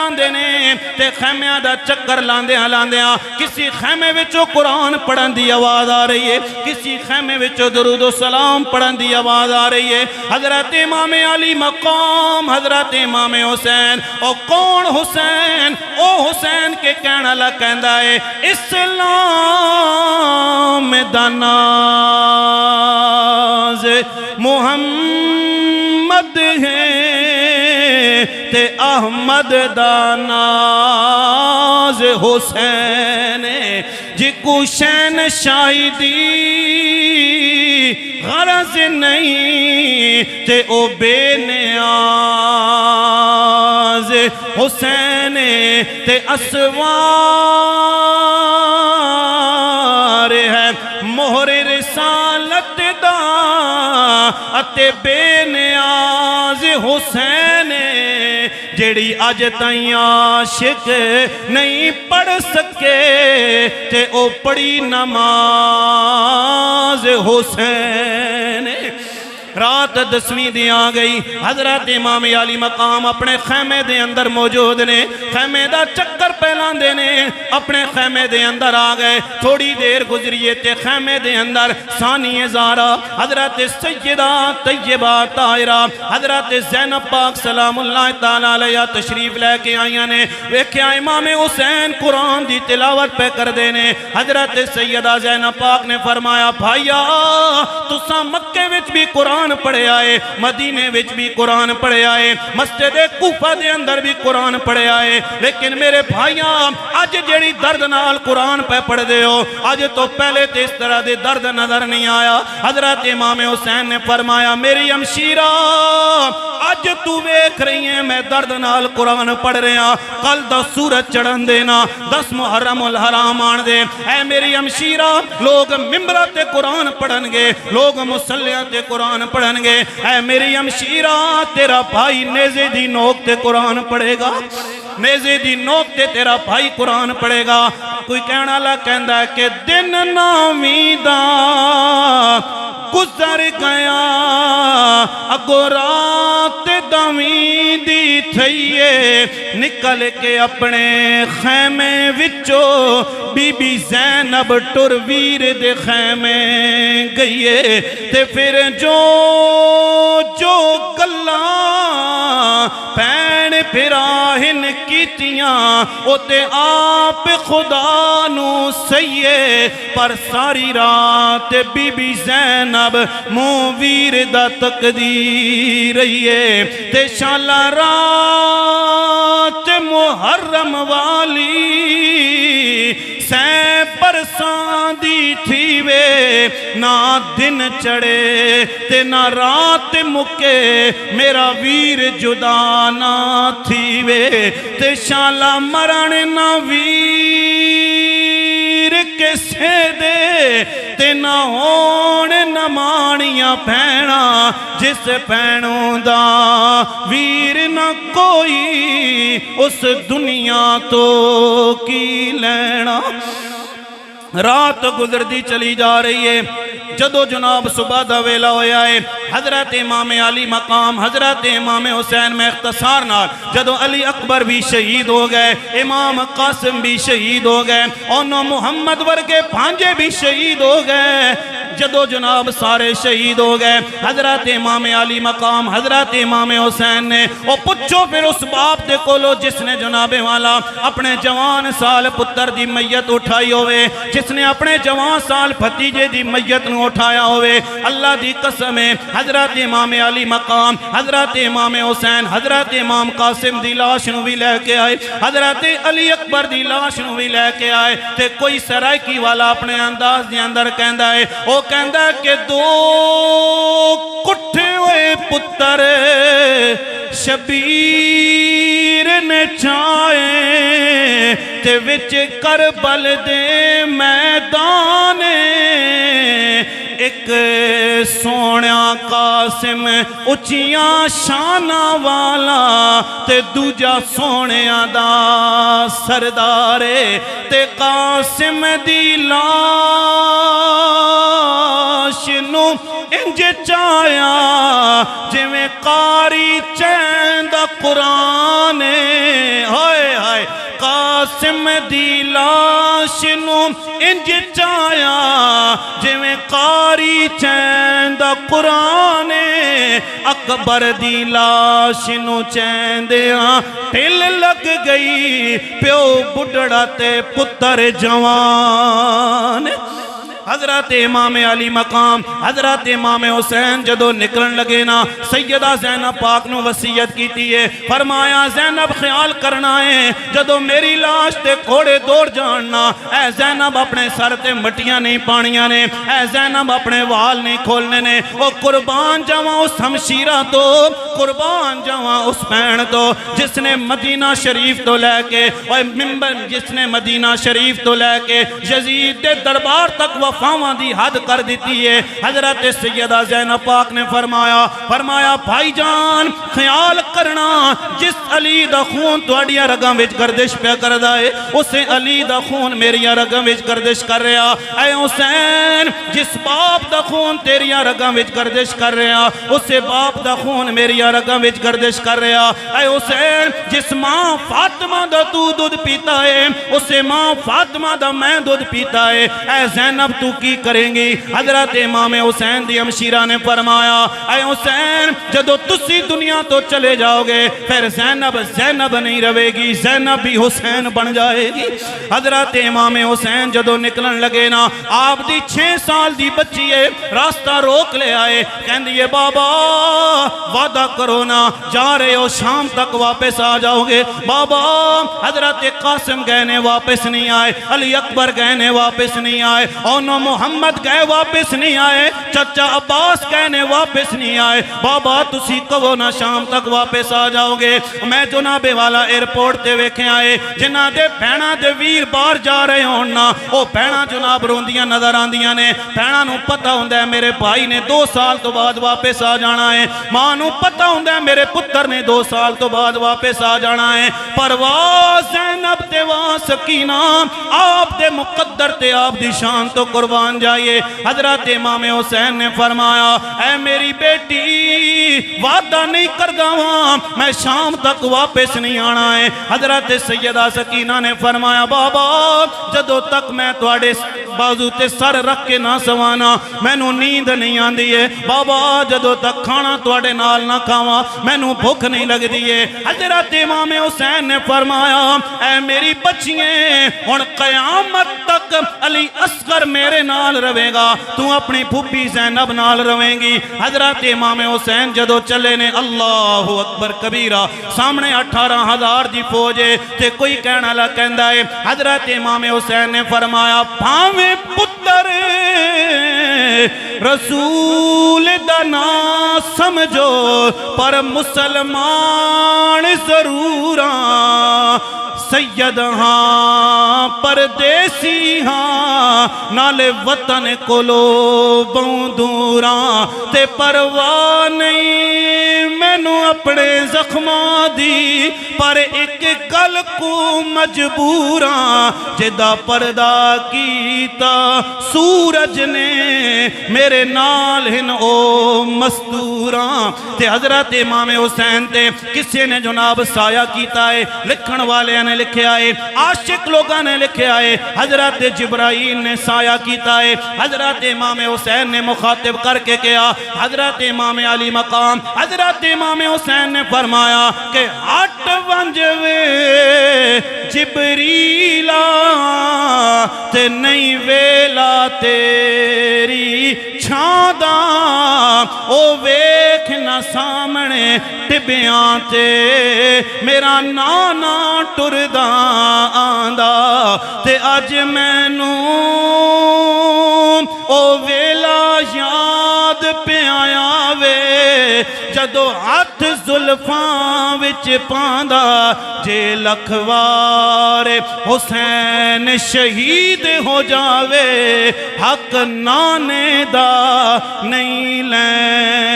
جاندے نے تے خیمیاں دا چکر لاندیاں لاندیاں کسی خیمے وچوں قرآن پڑھن دی آواز آ رہی ہے، کسی خیمے وچوں درود و سلام پڑھن دی آواز آ رہی ہے۔ حضرت امام علی مقام حضرت امام حسین، او کون حسین؟ او حسین کے کہنا لگ کہندا ہے اسلام دا ناز محمد ہے تے احمد دا ناز حسین جی کو شین شاہدی غرض نہیں تے او بے نیاز حسین تے اسوار ہے مہر رسالت دا اتے بے نیاز حسین جیڑی آج تائیں عاشق نہیں پڑھ سکے تے او پڑھی نماز حسین۔ رات 10ویں دی آ گئی، حضرت امام علی مقام اپنے خیمے دے اندر موجود نے، خیمے دا چکر پہلان دے نے، اپنے خیمے دے اندر آ گئے۔ تھوڑی دیر گزریے تے خیمے دے اندر ثانی زارا حضرت سیدہ طیبہ طاہرہ حضرت زینب پاک سلام اللہ تعالیٰ علیہ تشریف لے کے آئیاں نے۔ ویکھیا امام حسین قرآن دی تلاوت پہ کر دینے۔ حضرت سیدہ زینب پاک نے فرمایا بھائیا تساں مکے وچ بھی قرآن پڑھے آئے، مدینے وچ بھی قرآن پڑھے آئے، مسجد کوفہ دے اندر بھی قرآن پڑھے آئے، لیکن میرے بھائیاں آج جڑی درد نال قرآن پہ پڑھ دے ہو آج تو پہلے تے اس طرح دے درد نظر نہیں آیا۔ حضرت امام حسین نے فرمایا میری ہمشیرہ آج تو ویکھ رہی ہیں میں درد نال قرآن پڑھ رہے ہیں، کل 10 سورج چڑھن دینا 10 محرم الحرام آن دے۔ اے میری ہمشیرہ لوگ ممبرہ تے قرآن پڑھن گے، لوگ مصلیہ تے قرآن پڑھن گے، اے میری ہمشیرہ تیرا بھائی نیزے دی نوک تے قرآن پڑھے گا، نیزے دی نوک تے تیرا بھائی قرآن پڑھے گا۔ کوئی کہنا لگ کہندا ہے کہ دن نامیدہ گزر گیا اگو رات دمیدی تھئیے، نکل کے اپنے خیمے وچو بی بی زینب ٹر ویر دے خیمے گئیے تے پھر جو گلاں پین پھراہن کیتیاں او تے آپ خدا نو سیے، پر ساری رات بی بی زینب موں ویر دا تقدیر رہیے تے شالا رات محرم والی سین پرسان دی تھی وے، نہ دن چڑھے تے نہ رات مکے میرا ویر جدا نہ تھی وے، تے شالا مرن نہ ویر کسے دے تے نہ ہون نہ مانیاں پھینا، جس پھینوں دا ویر نہ کوئی اس دنیا تو کی لینا۔ رات گزردی چلی جا رہی ہے، جدو جناب صبح دا ویلا ہویا ہے، حضرت امام علی مقام حضرت امام حسین میں اختصار نال جدو علی اکبر بھی شہید ہو گئے، امام قاسم بھی شہید ہو گئے، اور محمد ورگے بھانجے بھی شہید ہو گئے، جدو جناب سارے شہید ہو گئے، حضرت امام علی مقام حضرت امام حسین نے او پچھو پھر اس باپ دے کولو جس نے جناب والا اپنے جوان سال پتر دی میت اٹھائی ہوئے، جس نے اپنے جوان سال بھتیجے دی میت نو اٹھایا ہوئے، اللہ دی قسم ہے حضرت امام علی مقام حضرت امام حسین حضرت امام قاسم دی لاش نو بھی لے کے آئے، حضرت علی اکبر دی لاش نو بھی لے کے آئے، تے کوئی سرائکی والا اپنے انداز دی اندر کہندا ہے، او کہندا ہے کہ دو کٹھے ہوئے پتر شبیر نے چاہے تے وچ کربل دے میدان، ایک سونیا قاسم اچیاں شانہ والا تے دوجا سونیا دا سردارے، تے قاسم دی لاش نو انج چایا جویں قاری چین دا قرآن، ہائے قاسم دی لاش نو انج چایا جویں قاری چین دا قرآن اکبر دی لاش نو چین دیاں ٹھل لگ گئی پیو بڑھڑا تے پتر جوان حضرت امام علی مقام حضرت امام حسین جدو نکلن لگے نا سیدہ زینب پاک نو وصیت کیتی ہے فرمایا زینب خیال کرنا ہے جدو میری لاش تے کوڑے دور جاننا اے زینب اپنے سر تے مٹیاں نہیں پانیاں نے اے زینب اپنے وال نہیں کھولنے نے وہ قربان جاواں اس ہمشیرہ تو قربان جاواں اس بہن تو جس نے مدینہ شریف تو لے کے ممبر جس نے مدینہ شریف تو لے کے یزید دے دربار تک وفاواں دی حد کر دیتی ہے حضرت سیدہ زینب پاک نے فرمایا بھائی جان خیال کرنا جس علی دا خون تواڈیاں رگاں وچ گردش پیا کردا ہے اسے علی دا خون میریاں رگاں وچ گردش کر رہا اے حسین جس باپ دا خون تیریاں رگاں وچ گردش کر رہا اسے باپ دا خون میریاں رگاں وچ گردش کر رہا اے حسین جس ماں فاطمہ دا تو دودھ پیتا ہے اسے ماں فاطمہ دا میں دودھ پیتا ہے اے زینب تو کی کریں گی حضرت امام حسین دی ہمشیرہ نے فرمایا اے حسین جدو تسی دنیا تو چلے جاؤ گے پھر زینب نہیں روے گی زینب بھی حسین بن جائے گی حضرت امام حسین جدو نکلن لگے نا آپ دی 6 سال دی بچی ہے راستہ روک لے آئے کہن دیئے بابا وعدہ کرو نا جا رہے ہو شام تک واپس آ جاؤ گے بابا حضرت قاسم گہنے واپس نہیں آئے علی اکبر گہنے واپس نہیں آئے اونو محمد گئے واپس نہیں آئے چچا عباس کہنے واپس نہیں آئے بابا تسی کہو نہ شام تک واپس آ جاؤ گے میں جناب والا ایئرپورٹ تے ویکھے آئے جنہ دے بہنا دے ویر بار جا رہے ہونا او بہنا جناب روندیاں نظر آندیاں نے بہنا نو پتہ ہوندہ ہے میرے بھائی نے 2 سال تو بعد واپس آ جانا ہے ماں نو پتہ ہوندہ ہے میرے پتر نے 2 سال تو بعد واپس آ جانا ہے پرواز زینب تے وا سکینہ آپ دے مقدر تے آپ دی شان تو قربان جائیے حضرت امام حسین نے فرمایا اے میری بیٹی وعدہ نہیں کردہ ہاں میں شام تک واپس نہیں آنا ہے حضرت سیدہ سکینہ نے فرمایا بابا جدو تک میں تواڈے بازو تے سر رکھ کے نہ سوانا میں نو نیند نہیں آن دیئے بابا جدو تک کھانا تواڈے نال نہ کھاواں میں نو بھوک نہیں لگ دیئے حضرت امام حسین نے فرمایا اے میری بچیاں ہن قیامت تک علی اصغر میرے نال روے گا تو اپنی پھوپھی زینب نال رویں گی حضرت امام حسین جدو چلے نے اللہ اکبر کبیرہ سامنے 18,000 دی فوج ہے تے کوئی کہنا لگ کہندا ہے حضرت امام حسین نے فرمایا بھاویں پتر رسول دا نا سمجھو پر مسلمان ضروراں سید ہاں پردیسی ہاں نالے وطن کولو بہوں دوراں تے پرواہ نہیں میں نو اپنے زخماں دی پر ایک گل کو مجبوراں جدا پردہ کیتا سورج نے میرے نال ہن او مستوراں تے حضرت امام حسین تے کسی نے جناب سایہ کیتا ہے لکھن والے نے لکھے آئے عاشق لوگاں نے لکھے آئے حضرت جبرائیل نے سایہ کیتا ہے حضرت امام حسین نے مخاطب کر کے کیا حضرت امام علی مقام حضرت امام حسین نے فرمایا کہ ہٹ ونجوے جبریلا تے نہیں ویلا تیری چھاندہ او ویکھ نہ سامنے ٹبیاں تے میرا نانا ٹردہ آندہ تے اج میں نو او ویلا یاد پہ آیا وے جدو ہاتھ زلفاں وچ پاندہ جے لکھوار حسین شہید ہو جاوے حق نانے دا نہیں لیں